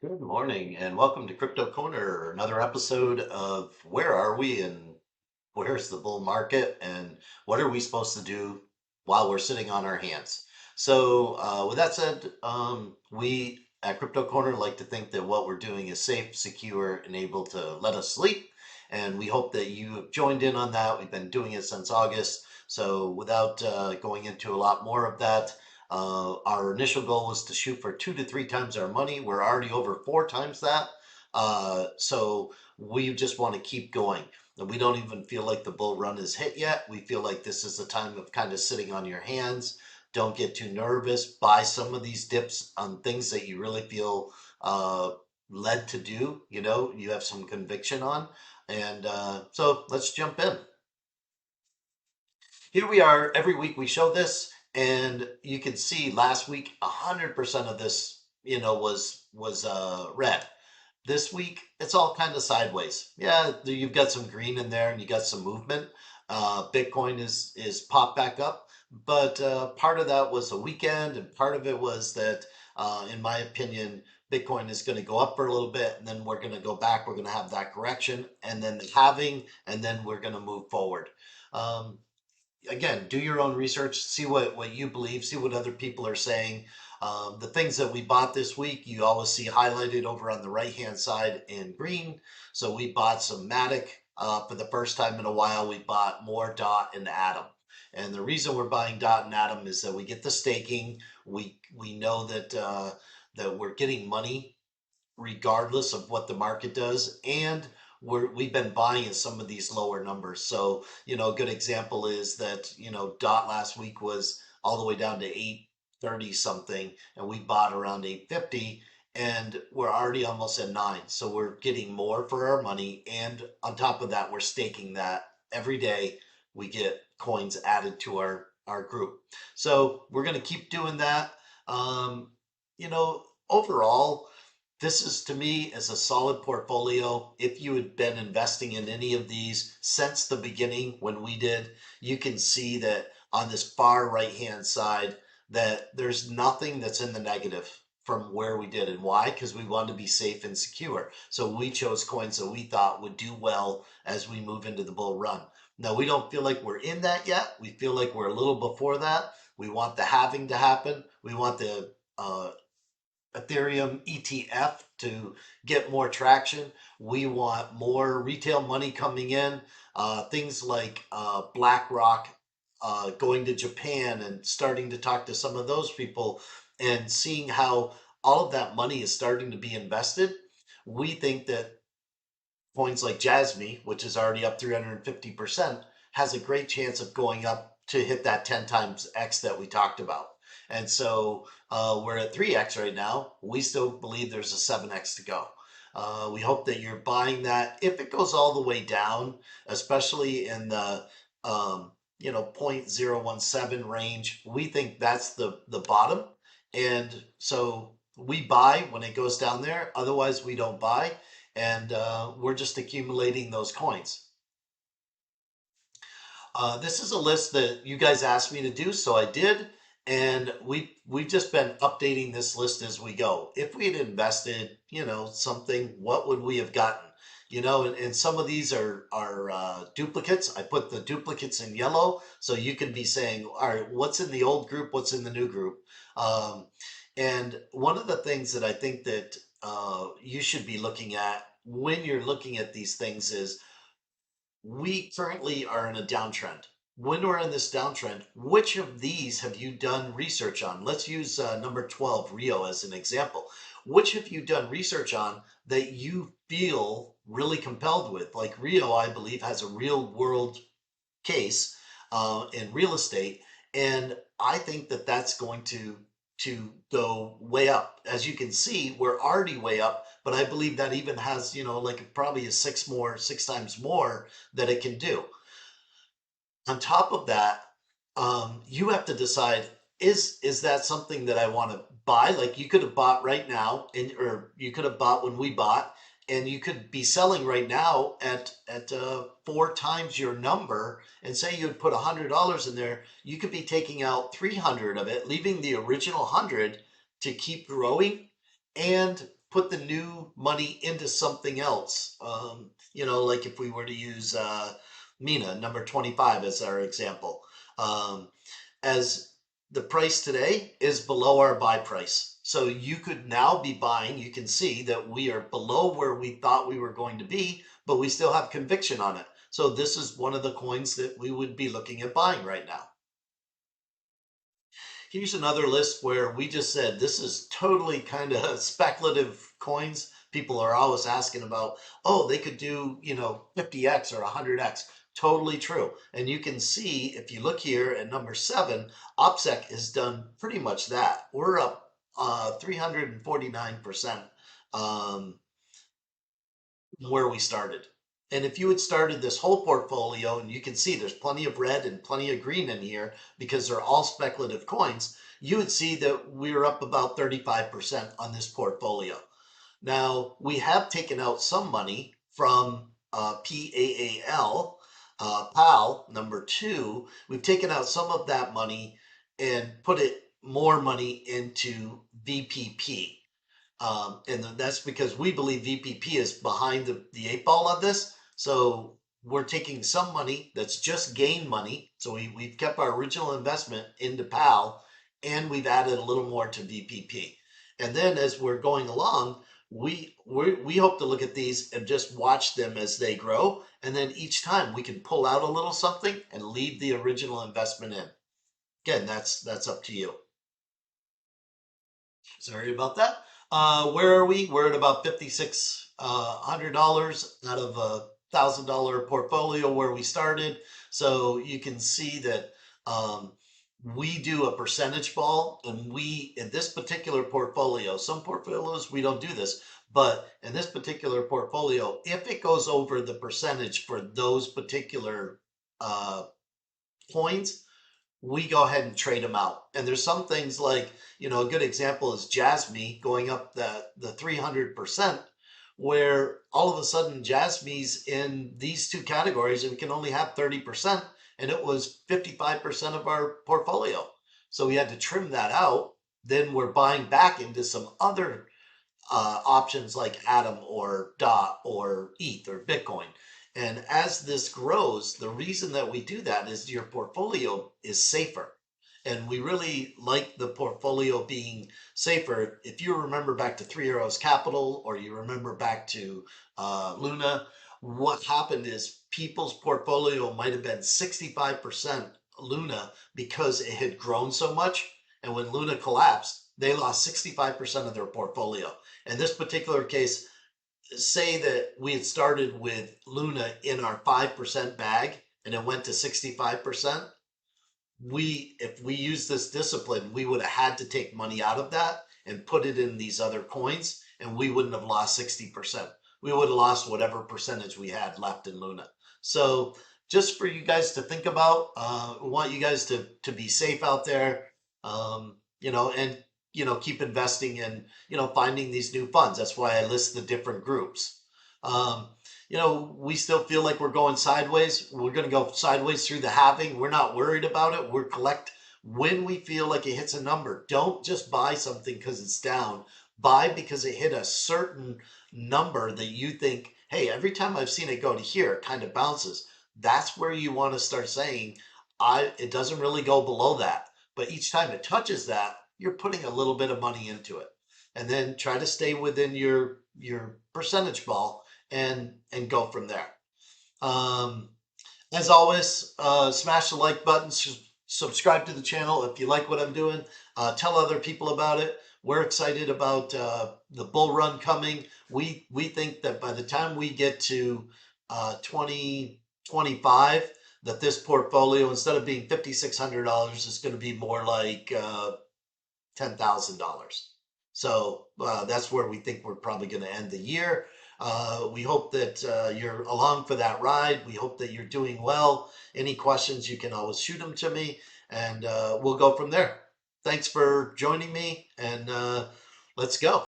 Good morning and welcome to Crypto Corner, another episode of where are we and where's the bull market and what are we supposed to do while we're sitting on our hands. With that said, we at Crypto Corner like to think that what we're doing is safe, secure, and able to let us sleep. And we hope that you have joined in on that. We've been doing it since August. So, without going into a lot more of that, our initial goal was to shoot for 2 to 3 times our money. We're already over 4 times that. So we just want to keep going. And we don't even feel like the bull run is hit yet. We feel like this is the time of kind of sitting on your hands. Don't get too nervous. Buy some of these dips on things that you really feel led to do. You have some conviction on. And so let's jump in. Here we are. Every week we show this, and you can see last week 100% of this, was red. This week it's all kind of sideways. Yeah, you've got some green in there, and you got some movement. Bitcoin is popped back up, but part of that was a weekend, and part of it was that, in my opinion, Bitcoin is going to go up for a little bit, and then we're going to go back. We're going to have that correction, and then the halving, and then we're going to move forward. Um, Again, do your own research, see what you believe, see what other people are saying. The things that we bought this week, you always see highlighted over on the right hand side in green. So we bought some Matic. For the first time in a while, we bought more Dot and Atom. And the reason we're buying Dot and Atom is that we get the staking. We know that we're getting money regardless of what the market does. And we've been buying at some of these lower numbers. So, a good example is that, DOT last week was all the way down to 830 something, and we bought around 850, and we're already almost at 9. So we're getting more for our money. And on top of that, we're staking that every day we get coins added to our group. So we're going to keep doing that. Overall, this is to me as a solid portfolio. If you had been investing in any of these since the beginning when we did, you can see that on this far right hand side that there's nothing that's in the negative from where we did. And why? Because we wanted to be safe and secure. So we chose coins that we thought would do well as we move into the bull run. Now, we don't feel like we're in that yet. We feel like we're a little before that. We want the halving to happen. We want the Ethereum ETF to get more traction. We want more retail money coming in. Things like BlackRock going to Japan and starting to talk to some of those people and seeing how all of that money is starting to be invested. We think that coins like Jasmy, which is already up 350%, has a great chance of going up to hit that 10 times X that we talked about. And so we're at 3X right now. We still believe there's a 7X to go. We hope that you're buying that. If it goes all the way down, especially in the 0.017 range, we think that's the bottom. And so we buy when it goes down there. Otherwise, we don't buy, and we're just accumulating those coins. This is a list that you guys asked me to do, so I did, and we've just been updating this list as we go. If we had invested, something, what would we have gotten? And some of these are duplicates. I put the duplicates in yellow, so you can be saying, all right, what's in the old group, what's in the new group? Um, and one of the things that I think that you should be looking at when you're looking at these things is we currently are in a downtrend. When we're in this downtrend, which of these have you done research on? Let's use number 12, Rio, as an example. Which have you done research on that you feel really compelled with? Like Rio, I believe, has a real world case in real estate, and I think that that's going to go way up. As you can see, we're already way up, but I believe that even has, like probably a six times more that it can do. On top of that, you have to decide, is that something that I want to buy? Like you could have bought right now, or you could have bought when we bought, and you could be selling right now at 4 times your number. And say you would put $100 in there, you could be taking out 300 of it, leaving the original 100 to keep growing, and put the new money into something else. Like if we were to use Mina, number 25, as our example, um, as the price today is below our buy price. So you could now be buying, you can see that we are below where we thought we were going to be, but we still have conviction on it. So this is one of the coins that we would be looking at buying right now. Here's another list where we just said this is totally kind of speculative coins. People are always asking about, oh, they could do, 50x or 100x. Totally true. And you can see if you look here at number 7, OPSEC has done pretty much that. We're up 349% where we started. And if you had started this whole portfolio, and you can see there's plenty of red and plenty of green in here because they're all speculative coins, you would see that we're up about 35% on this portfolio. Now, we have taken out some money from PAAL, PAL number 2. We've taken out some of that money and put it more money into VPP. And that's because we believe VPP is behind the 8 ball on this. So we're taking some money that's just gain money. So we've kept our original investment into PAL and we've added a little more to VPP. And then as we're going along, we hope to look at these and just watch them as they grow. And then each time we can pull out a little something and leave the original investment in. Again, that's up to you. Sorry about that. Where are we? We're at about $5,600 out of $1,000 portfolio where we started. So you can see that we do a percentage ball, and we in this particular portfolio, some portfolios we don't do this, but in this particular portfolio, if it goes over the percentage for those particular coins, we go ahead and trade them out. And there's some things like, a good example is Jasmy going up the 300%, where all of a sudden Jasmy's in these two categories and we can only have 30%, and it was 55% of our portfolio. So we had to trim that out. Then we're buying back into some other options like Atom or DOT or ETH or Bitcoin. And as this grows, the reason that we do that is your portfolio is safer. And we really like the portfolio being safer. If you remember back to Three Arrows Capital, or you remember back to Luna, what happened is people's portfolio might have been 65% Luna because it had grown so much. And when Luna collapsed, they lost 65% of their portfolio. In this particular case, say that we had started with Luna in our 5% bag and it went to 65%, if we use this discipline, we would have had to take money out of that and put it in these other coins, and we wouldn't have lost 60%. We would have lost whatever percentage we had left in Luna. So just for you guys to think about, we want you guys to be safe out there, and keep investing in, finding these new funds. That's why I list the different groups. We still feel like we're going sideways. We're going to go sideways through the halving. We're not worried about it. We're collect when we feel like it hits a number. Don't just buy something because it's down. Buy because it hit a certain number that you think, hey, every time I've seen it go to here, it kind of bounces. That's where you want to start saying, it doesn't really go below that. But each time it touches that, you're putting a little bit of money into it. And then try to stay within your percentage ball and go from there. As always, smash the like button, subscribe to the channel if you like what I'm doing. Tell other people about it. We're excited about the bull run coming. We think that by the time we get to 2025, that this portfolio, instead of being $5,600, is going to be more like $10,000. So that's where we think we're probably going to end the year. We hope that you're along for that ride. We hope that you're doing well. Any questions, you can always shoot them to me, and we'll go from there. Thanks for joining me, and let's go.